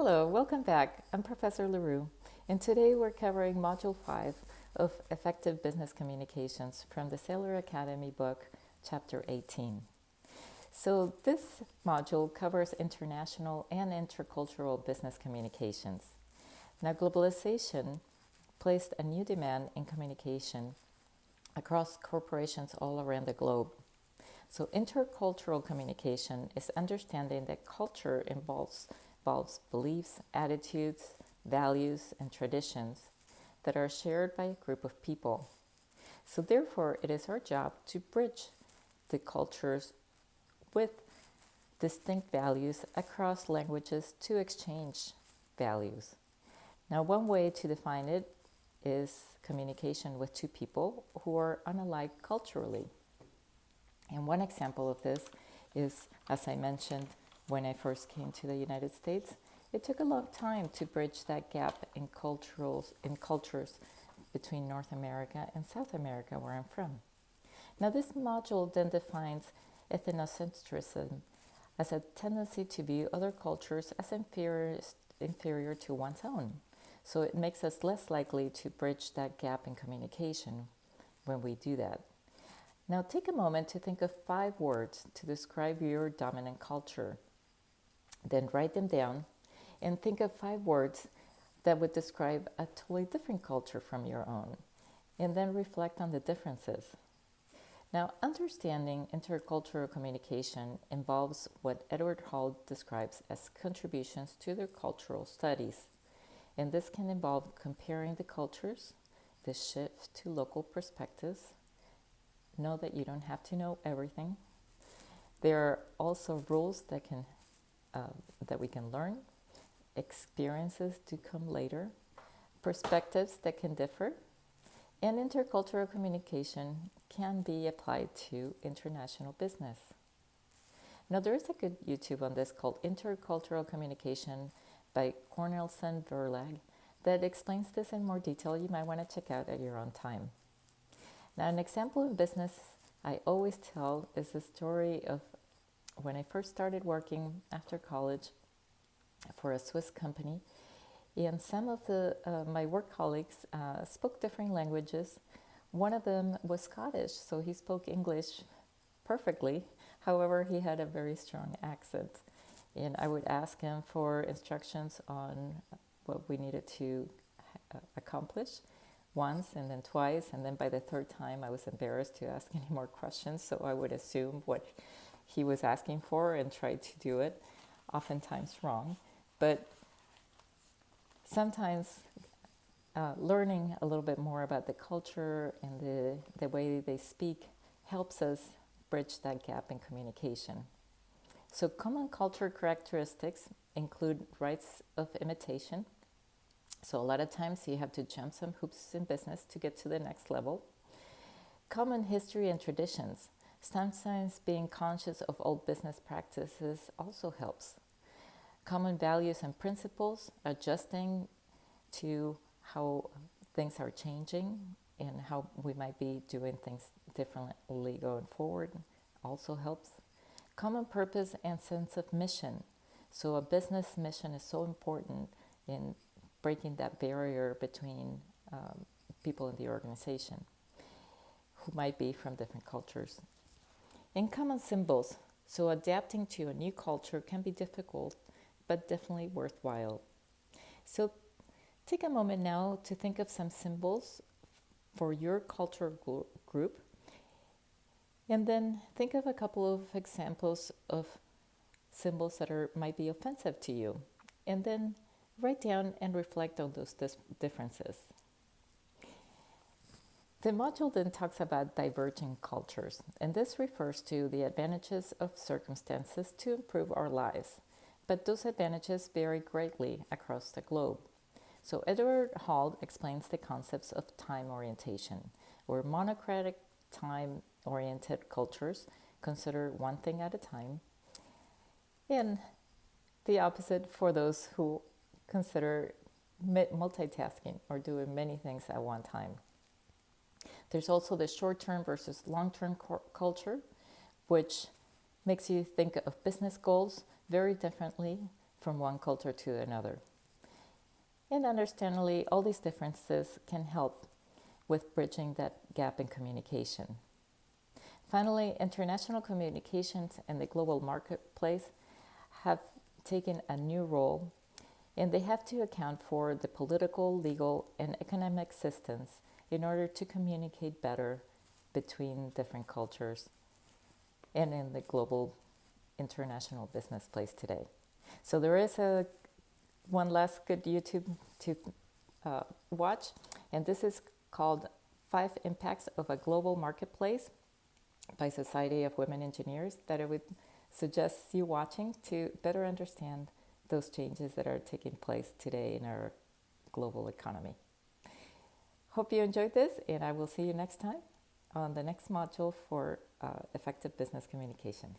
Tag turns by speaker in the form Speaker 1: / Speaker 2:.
Speaker 1: Hello, welcome back. I'm Professor LaRue, and today we're covering Module 5 of Effective Business Communications from the Saylor Academy book, Chapter 18. So this module covers international and intercultural business communications. Now, globalization placed a new demand in communication across corporations all around the globe. So intercultural communication is understanding that culture involves beliefs, attitudes, values, and traditions that are shared by a group of people. So therefore, it is our job to bridge the cultures with distinct values across languages to exchange values. Now, one way to define it is communication with two people who are unalike culturally. And one example of this is, as I mentioned, when I first came to the United States, it took a long time to bridge that gap in cultures between North America and South America, where I'm from. Now, this module then defines ethnocentrism as a tendency to view other cultures as inferior to one's own. So it makes us less likely to bridge that gap in communication when we do that. Now, take a moment to think of 5 words to describe your dominant culture. Then write them down and think of 5 words that would describe a totally different culture from your own, and then reflect on the differences. Now, understanding intercultural communication involves what Edward Hall describes as contributions to their cultural studies, and this can involve comparing the cultures, the shift to local perspectives. Know that you don't have to know everything. There are also rules that we can learn, experiences to come later, perspectives that can differ, and intercultural communication can be applied to international business. Now, there is a good YouTube on this called Intercultural Communication by Cornelsen Verlag that explains this in more detail. You might want to check out at your own time. Now, an example of business I always tell is the story of when I first started working after college for a Swiss company, and some of my work colleagues spoke different languages. One of them was Scottish, so he spoke English perfectly. However, he had a very strong accent, and I would ask him for instructions on what we needed to accomplish once and then twice, and then by the third time I was embarrassed to ask any more questions, so I would assume what he was asking for and tried to do it, oftentimes wrong. But sometimes learning a little bit more about the culture and the way they speak helps us bridge that gap in communication. So common culture characteristics include rights of imitation. So a lot of times you have to jump some hoops in business to get to the next level. Common history and traditions. Sometimes being conscious of old business practices also helps. Common values and principles, adjusting to how things are changing and how we might be doing things differently going forward also helps. Common purpose and sense of mission. So a business mission is so important in breaking that barrier between people in the organization who might be from different cultures. And common symbols. So adapting to a new culture can be difficult, but definitely worthwhile. So take a moment now to think of some symbols for your cultural group, and then think of a couple of examples of symbols that might be offensive to you, and then write down and reflect on those differences. The module then talks about diverging cultures, and this refers to the advantages of circumstances to improve our lives, but those advantages vary greatly across the globe. So Edward Hall explains the concepts of time orientation, where monocratic time-oriented cultures consider one thing at a time, and the opposite for those who consider multitasking or doing many things at one time. There's also the short-term versus long-term culture, which makes you think of business goals very differently from one culture to another. And understandably, all these differences can help with bridging that gap in communication. Finally, international communications and the global marketplace have taken a new role, and they have to account for the political, legal, and economic systems in order to communicate better between different cultures and in the global international business place today. So there is one last good YouTube to watch, and this is called 5 Impacts of a Global Marketplace by Society of Women Engineers, that I would suggest you watching to better understand those changes that are taking place today in our global economy. Hope you enjoyed this, and I will see you next time on the next module for effective business communications.